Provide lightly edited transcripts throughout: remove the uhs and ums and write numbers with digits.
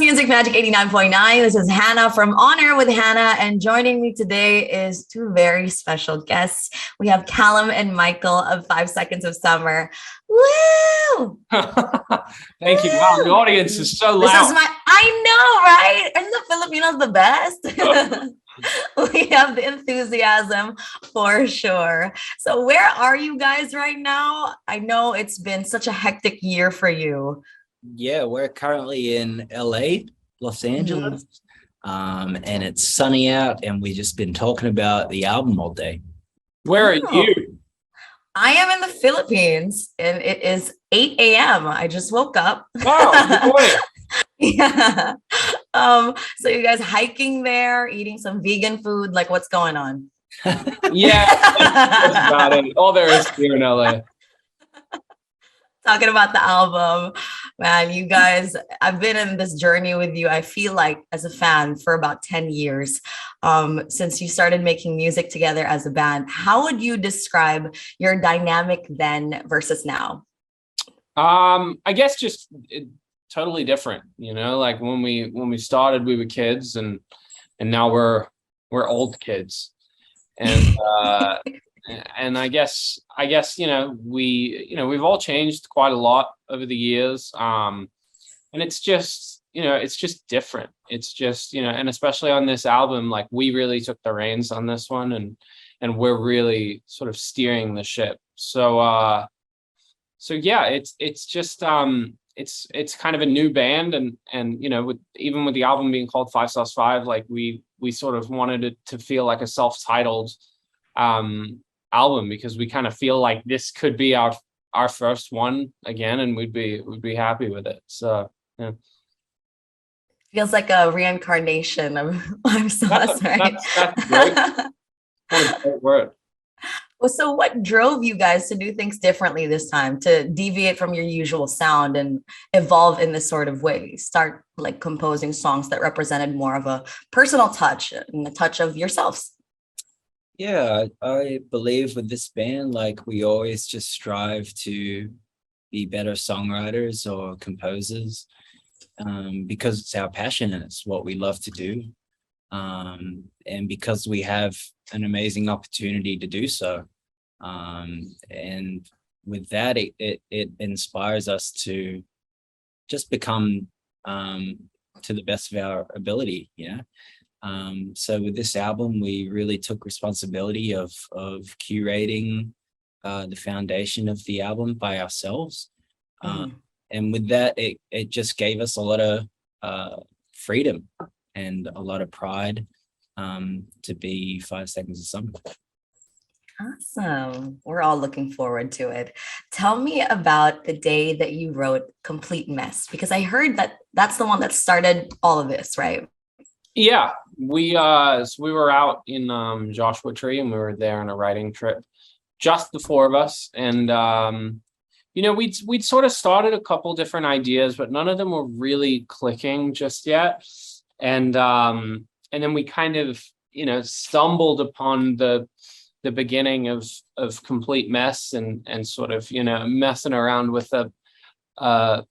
Music Magic 89.9. This is Hannah from On Air with Hannah, and joining me today is two very special guests. We have Calum and Michael of 5 Seconds of Summer. Woo! Thank you. Wow, the audience is so loud. This is I know, right? Aren't the Filipinos the best? We have the enthusiasm for sure. So where are you guys right now? I know it's been such a hectic year for you. Yeah, we're currently in LA, Los Angeles, and it's sunny out, and we've just been talking about the album all day. Where are you? I am in the Philippines, and it is 8 a.m. I just woke up. Oh, good morning. Yeah. So you guys hiking there, eating some vegan food, like what's going on? Yeah, that's about it. All there is here in LA. Talking about the album, man, you guys, I've been in this journey with you. I feel like as a fan for about 10 years, since you started making music together as a band. How would you describe your dynamic then versus now? I guess just totally different, like when we started, we were kids and now we're old kids. And and I guess we've all changed quite a lot over the years, and it's just different. It's just and especially on this album, like we really took the reins on this one, and we're really sort of steering the ship. So yeah, it's just it's kind of a new band, and even with the album being called 5 like we sort of wanted it to feel like a self-titled album, because we kind of feel like this could be our first one again, and we'd be happy with it. So yeah, Feels like a reincarnation of our sauce, right? That's great. What a great word. Well, so what drove you guys to do things differently this time, to deviate from your usual sound and evolve in this sort of way? Start like composing songs that represented more of a personal touch and a touch of yourselves. Yeah, I believe with this band, like we always just strive to be better songwriters or composers, because it's our passion and it's what we love to do. And because we have an amazing opportunity to do so. And with that, it inspires us to just become to the best of our ability, So with this album, we really took responsibility of curating the foundation of the album by ourselves. And with that, it just gave us a lot of freedom and a lot of pride to be 5 Seconds of Summer. Awesome. We're all looking forward to it. Tell me about the day that you wrote Complete Mess, because I heard that that's the one that started all of this, right? Yeah, we were out in Joshua Tree, and we were there on a writing trip, just the four of us. And we'd sort of started a couple different ideas, but none of them were really clicking just yet. And then we kind of stumbled upon the beginning of Complete Mess, and sort of messing around with a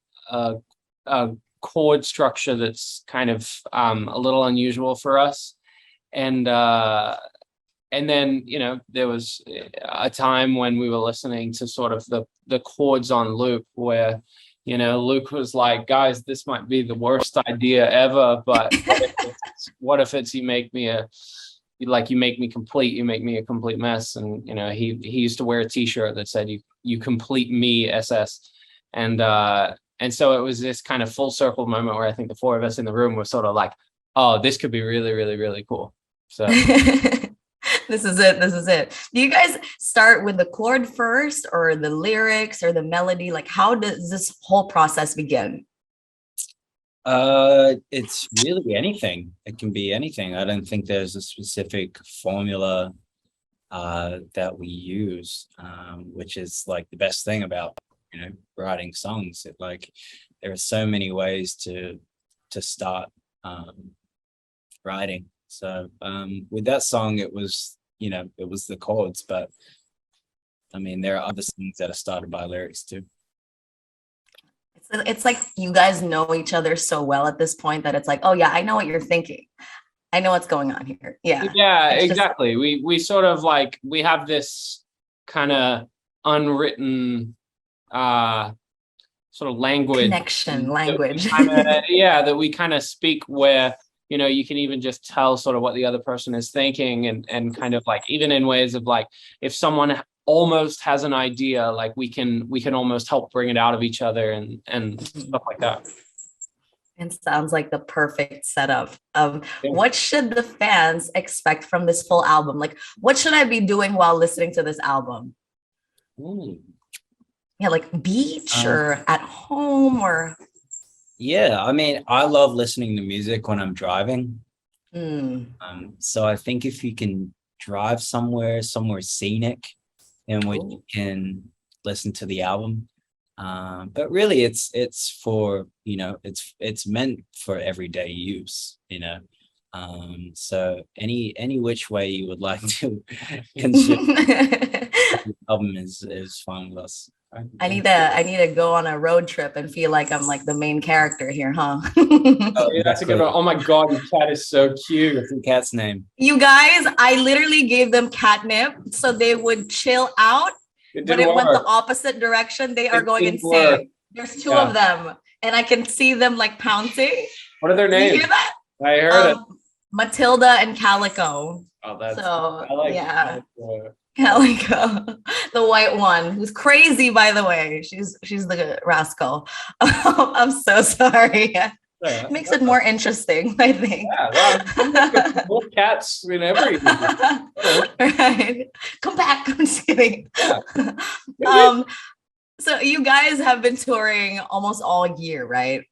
chord structure that's kind of a little unusual for us. And then there was a time when we were listening to sort of the chords on loop, where Luke was like, guys, this might be the worst idea ever, but what if it's you make me complete, you make me a complete mess. And he used to wear a t-shirt that said you complete me SS. And so it was this kind of full circle moment where I think the four of us in the room were sort of like, oh, this could be really, really, really cool. So This is it. Do you guys start with the chord first, or the lyrics, or the melody? Like, how does this whole process begin? It's really anything. It can be anything. I don't think there's a specific formula that we use, which is like the best thing about writing songs. There are so many ways to start writing. So with that song, it was the chords, but I mean there are other things that are started by lyrics too. It's like you guys know each other so well at this point that it's like, oh yeah, I know what you're thinking. I know what's going on here. Yeah. Yeah, It's just exactly. We sort of like we have this kind of unwritten sort of language connection that we language. that we kind of speak where you can even just tell sort of what the other person is thinking, and kind of like even in ways of like if someone almost has an idea, like we can almost help bring it out of each other and stuff like that. It sounds like the perfect setup of Yeah. what should the fans expect from this full album? Like, what should I be doing while listening to this album? Mm. Yeah, like beach or at home or Yeah, I mean, I love listening to music when I'm driving. So I think if you can drive somewhere scenic, in which you can listen to the album. But really, it's for it's meant for everyday use. So any which way you would like to consume the album is fine with us. I need to go on a road trip and feel like I'm like the main character here, huh? Oh, yeah, that's a good one. Oh my God, your cat is so cute. What's the cat's name? You guys, I literally gave them catnip so they would chill out, It but didn't it went the work. opposite direction. They are It going didn't work. insane. There's two Yeah. of them, and I can see them like pouncing. What are their You names? hear that? I heard it. Matilda and Calico. Oh, that's So I like yeah, that. Calico, the white one, who's crazy, by the way. She's the rascal. I'm so sorry. Yeah. Makes it more interesting, I think. Yeah, well, more cats in every. Right. Come back. I'm just kidding. Yeah. So you guys have been touring almost all year, right?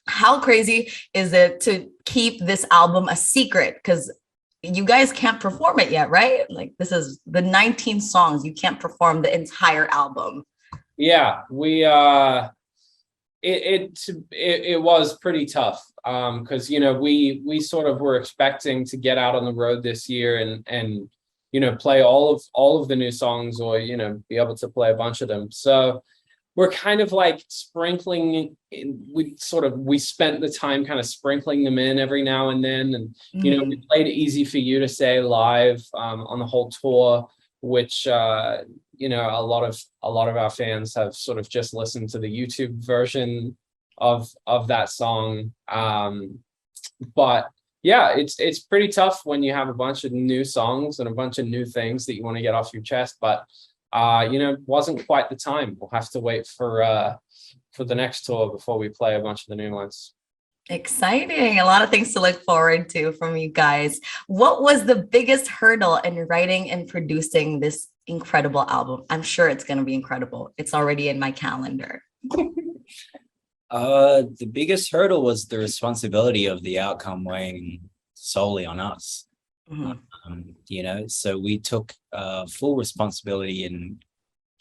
How crazy is it to keep this album a secret? Because you guys can't perform it yet, right? Like this is the 19 songs. You can't perform the entire album. Yeah, we it was pretty tough because we sort of were expecting to get out on the road this year and play all of the new songs, or be able to play a bunch of them. So we're kind of like sprinkling in, we spent the time kind of sprinkling them in every now and then, and we played Easy for You to Say live on the whole tour, which a lot of our fans have sort of just listened to the YouTube version of that song. But yeah, it's pretty tough when you have a bunch of new songs and a bunch of new things that you want to get off your chest, but wasn't quite the time. We'll have to wait for the next tour before we play a bunch of the new ones. Exciting. A lot of things to look forward to from you guys. What was the biggest hurdle in writing and producing this incredible album? I'm sure it's going to be incredible. It's already in my calendar. The biggest hurdle was the responsibility of the outcome weighing solely on us. So we took full responsibility in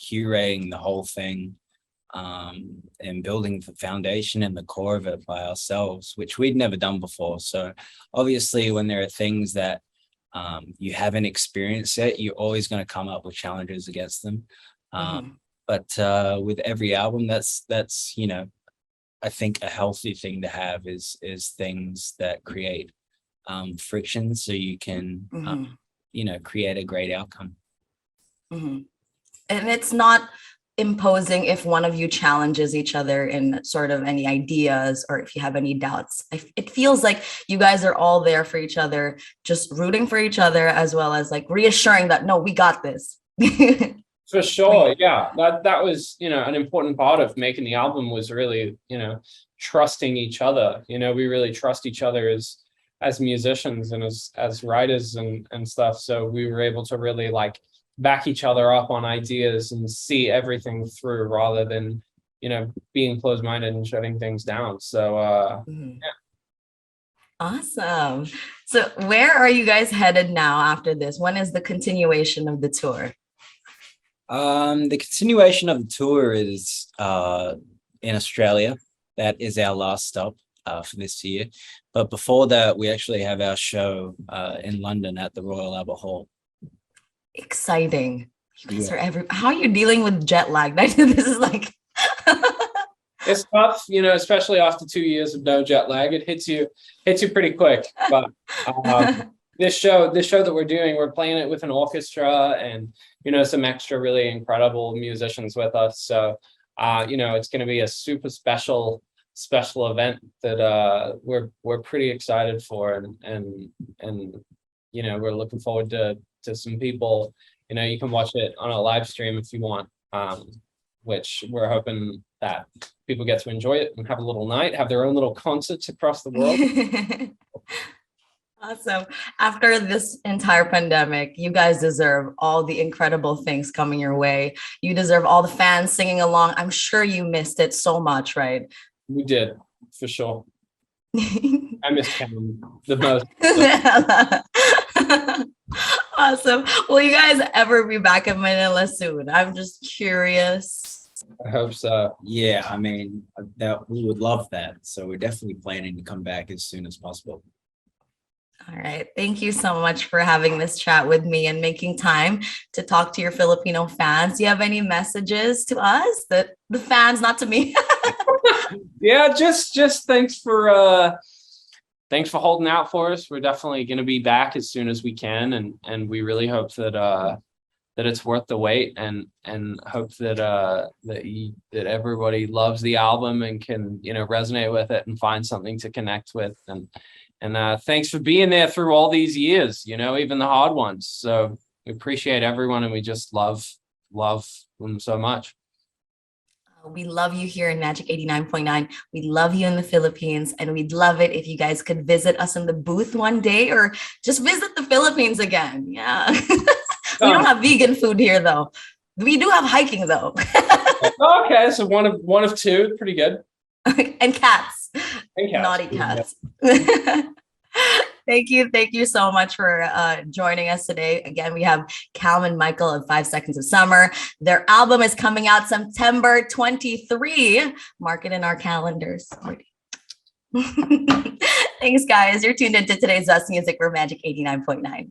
curating the whole thing, and building the foundation and the core of it by ourselves, which we'd never done before. So obviously when there are things that you haven't experienced yet, you're always going to come up with challenges against them. But with every album, that's I think a healthy thing to have is things that create friction, so you can create a great outcome. And it's not imposing if one of you challenges each other in sort of any ideas or if you have any doubts. It feels like you guys are all there for each other, just rooting for each other, as well as like reassuring that no, we got this. For sure. Yeah, that was an important part of making the album, was really trusting each other. We really trust each other as musicians and as writers and stuff, so we were able to really like back each other up on ideas and see everything through, rather than being closed-minded and shutting things down. So yeah. Awesome. So where are you guys headed now after this? When is the continuation of the tour? The continuation of the tour is in Australia. That is our last stop for this year. But before that, we actually have our show in London at the Royal Albert Hall. Exciting. You guys are how are you dealing with jet lag? This is like It's tough, especially after 2 years of no jet lag. It hits you pretty quick. But this show that we're doing, we're playing it with an orchestra and some extra really incredible musicians with us. So it's going to be a super special event that we're pretty excited for, and we're looking forward to some people. You can watch it on a live stream if you want, which we're hoping that people get to enjoy it and have a little night, have their own little concerts across the world. Awesome. After this entire pandemic, you guys deserve all the incredible things coming your way. You deserve all the fans singing along. I'm sure you missed it so much, right? We did, for sure. I missed Calum the most. Awesome. Will you guys ever be back in Manila soon? I'm just curious. I hope so. Yeah, I mean, that we would love that. So we're definitely planning to come back as soon as possible. All right. Thank you so much for having this chat with me and making time to talk to your Filipino fans. Do you have any messages to us, the fans, not to me? Yeah, just thanks for holding out for us. We're definitely going to be back as soon as we can, and we really hope that it's worth the wait, and hope that everybody loves the album and can resonate with it and find something to connect with, and thanks for being there through all these years, even the hard ones. So we appreciate everyone, and we just love them so much. We love you here in Magic 89.9. We love you in the Philippines, and we'd love it if you guys could visit us in the booth one day, or just visit the Philippines again. Yeah. We don't have vegan food here, though. We do have hiking, though. Okay, so one of two, pretty good. And cats. Naughty cats. Thank you so much for joining us today. Again, we have Calum and Michael of 5 Seconds of Summer. Their album is coming out September 23. Mark it in our calendars. Thanks, guys. You're tuned into today's Us Music for Magic 89.9.